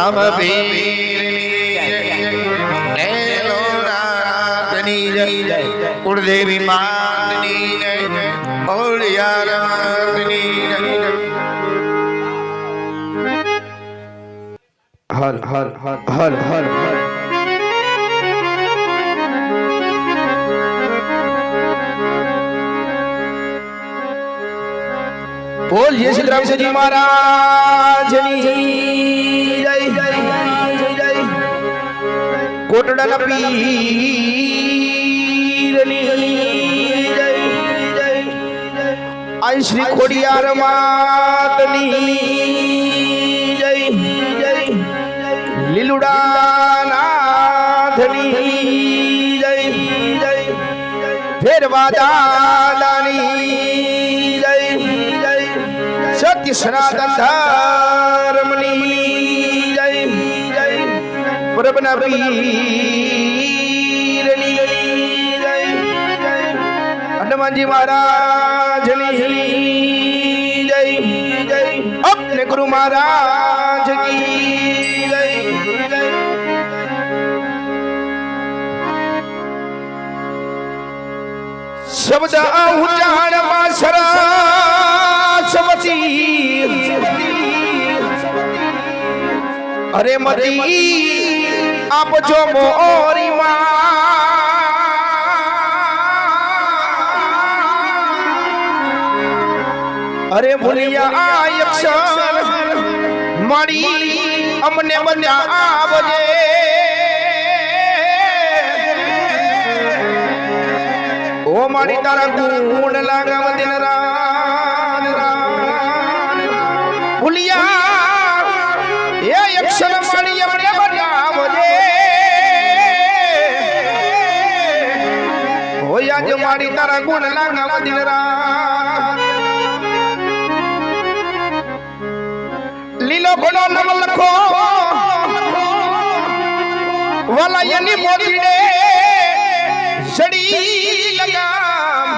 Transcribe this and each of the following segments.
રામ પીરની જય કુળદેવી માતની જય ઓળિયારની જય હર હર હર હર હર હર बोल जय श्री राम जी महाराज जय जय जय कोटड़ा पीर जय जय आई श्री खोडियार मातनी जय जय लीलुड़ा नाथनी जय जय फेरवा दादानी सत्य सनातन धर्मनी जय जय प्रभु पीरनी जय जय हनुमान जी महाराज जय जय अपने गुरु महाराज की जय जय शब्द उच्चारण मासरा अरे मती आप जो मोरी मां अरे भूलिया अक्षर मड़ी अमने बना आवजे ओ मड़ी तारा गुण लगाव दिन भूलिया ये अक्षर मणि अपने बनावजे हो आज मारी तारा गुण लगाव दिन रात लीलो घणो नम लखो वाला यनी मोतीडे सड़ी लगाम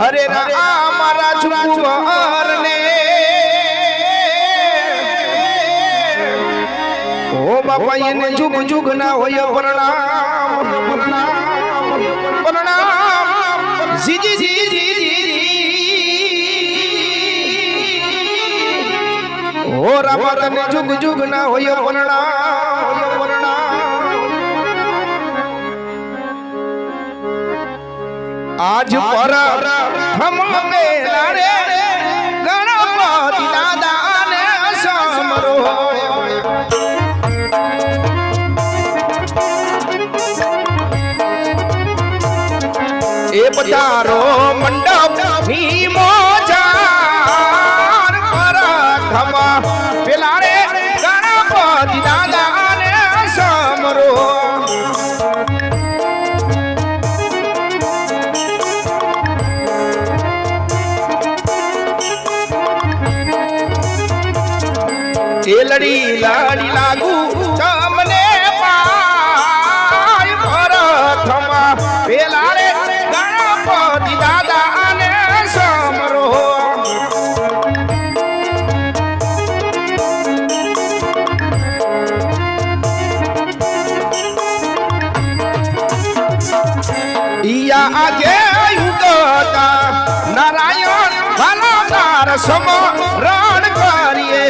हरे राम मारा कुंवर ने ओ बापा ये जुग जुग ना होय प्रणाम प्रणाम प्रणाम जी जी जी जी जी ओ रामा तने जुग जुग ना होय प्रणाम प्रणाम आज पर हम मेला रे गणपति दादा ने समरो ए पधारो मंडप भीमो जार पर खमा पेला रे गणपति दादा ने समरो लड़ी लाड़ी लागू तमने पाय प्रथमा पेला रे गणपति दादा ने समरो इया आगे युगता नारायण भलादार समरण करिए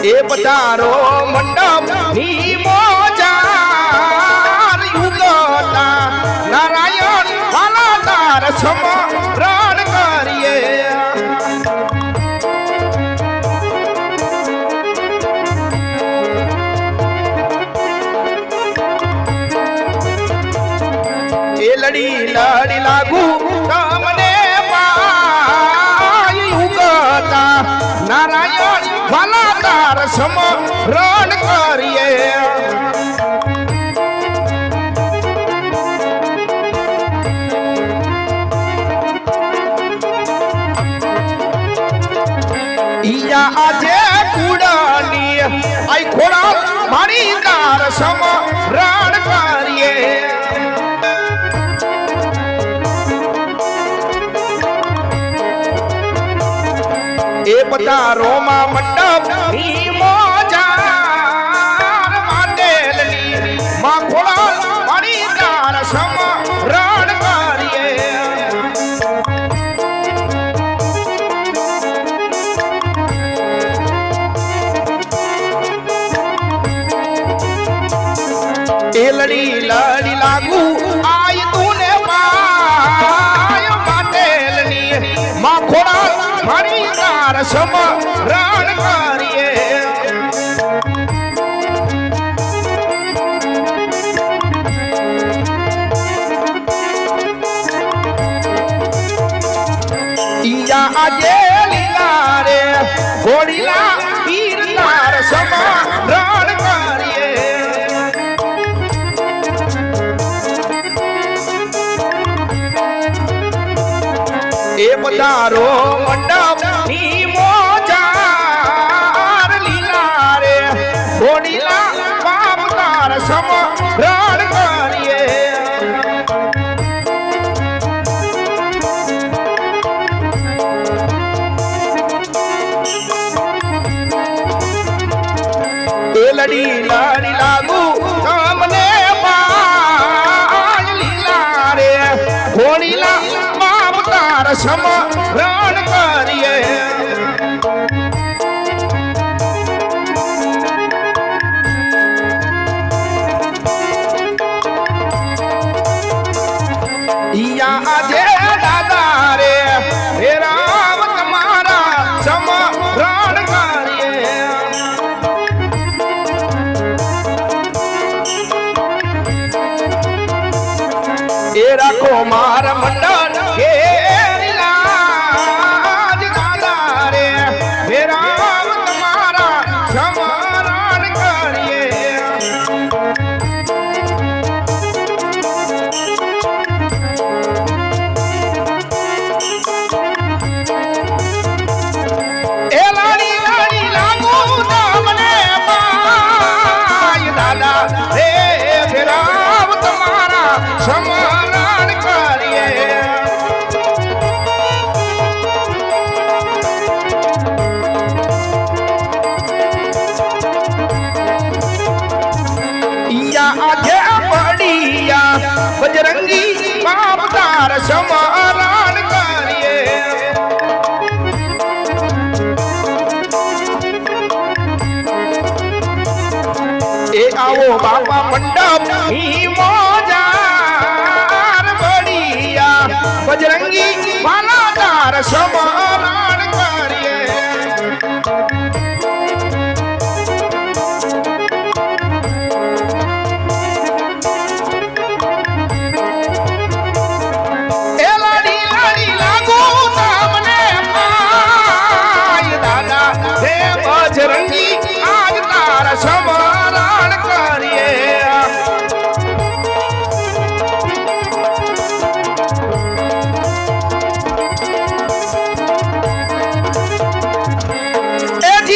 ए पधारो मंडप भीमो जार युगता नारायण भलादार समरण करिए ए लड़ी लड़ी लागू तमने पाय युगता नारायण भलादार समरण करिए इया आजे कुड़ानी आई घोड़ा मारी दार समरण करिए એ બધા રોમા મંડપ ની મોજાર માંડેલની માં ખોળા મારી તાર સમરણ કરીએ એ લડી લડી લાગુ આય તુને પાય માંડેલની માં ખોળા મારી તાર સમરણ કરીએ ઈયા આજે લીલા રે ઘોડીલા પીર તાર સમરણ કરીએ એ બધારો મંડપ ની મોજાર લીલા રે ઘોડીલા બાપ તાર સમરણ કરીએ એ લડી લડી લાગુ તમને પાય લીલા રે ઘોડીલા બાપ તાર સમરણ કરીએ ઈયા આજે દાદા રે હે રામ તમારા સમરણ કરીએ એ રાખો માર મંડળ કે લાજ દાદા રે હે રામ તમારા સમરણ કરીએ એ લાડી લાડી લાગુ તમને પાય દાદા રે હે રામ તમારા સમરણ કરીએ ઈયા આજે પડિયા બજરંગી બાપ તાર સમરણ કરીએ એ આવો બાપા મંડપ ની મોજાર બડિયા બજરંગી વાલા તાર સમરણ કરીએ એ લાડી લાડી લાગુ તમને પાય દાદા હે બજરંગી આજ તાર સમરણ કરીએ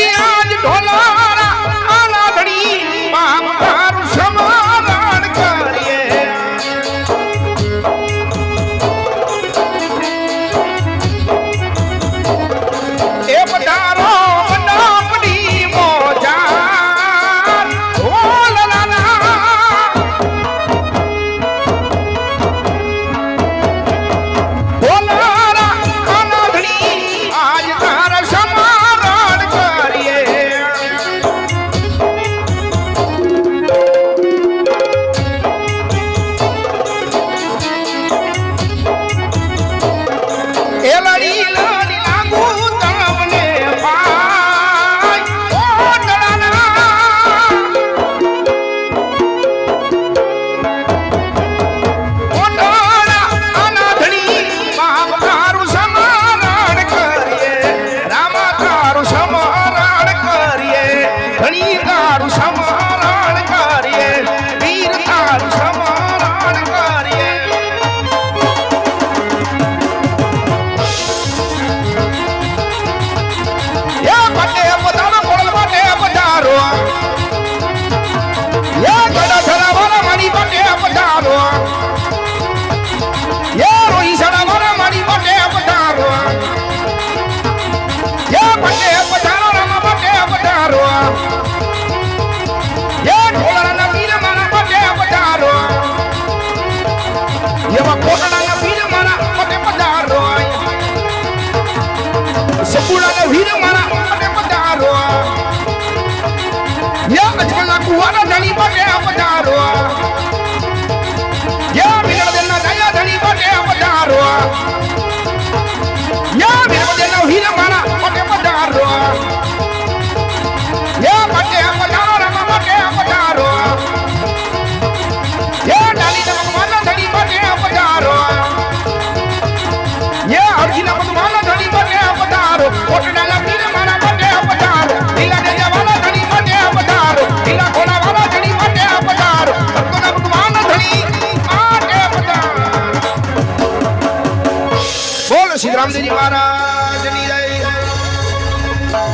Yeah,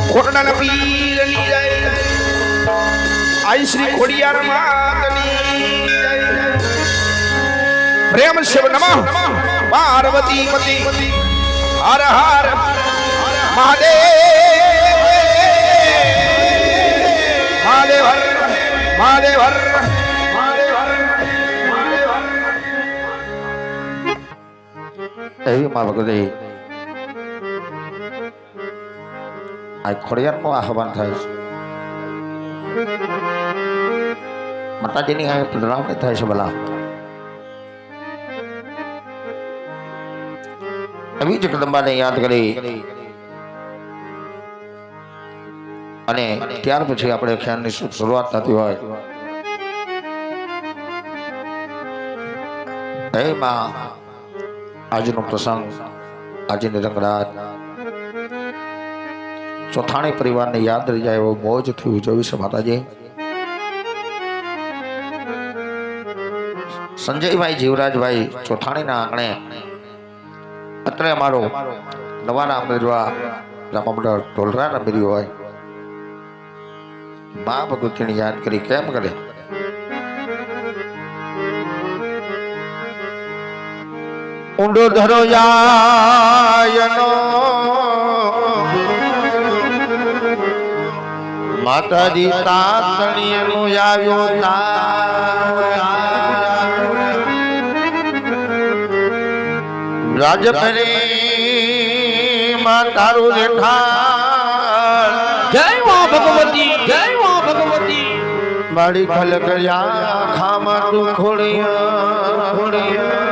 ખોરડાના પીરની જય આઈ શ્રી ખોડિયાર માતની જય પ્રેમ શિવ નમઃ પાર્વતી પતિ હર હર મહાદેવ મહાદેવ હર મહાદેવ હર એવી માં ભગવતી આ ખોડિયારનું આહવાન થાય છે માતાજીની આ પ્રણામણી થાય છે ભલા એવી જગદંબાને યાદ કરી અને ત્યાર પછી આપણે ખ્યાલની શરૂઆત થતી હોય એમાં આજનો પ્રસંગ આજની રંગરાત ચોથાણી પરિવારને યાદ રહી જાય એવો મોજથી ઉજવી છે માતાજી સંજયભાઈ જીવરાજભાઈ ચોથાણીના આંગણે અત્રે અમારો નવાના અમરેજવા રામમંડળ ઢોલરા રમેર્યું હોય મા ભગવતીને યાદ કરી કેમ કરે ઊંડો ધરો જાયનો માતાજી તાતણીનો આવ્યો રાજપરી માં તારું રેઠાણ જય મા ભગવતી જય મા ભગવતી મારી ખલ કર્યા ખામાં તું ખોડિયા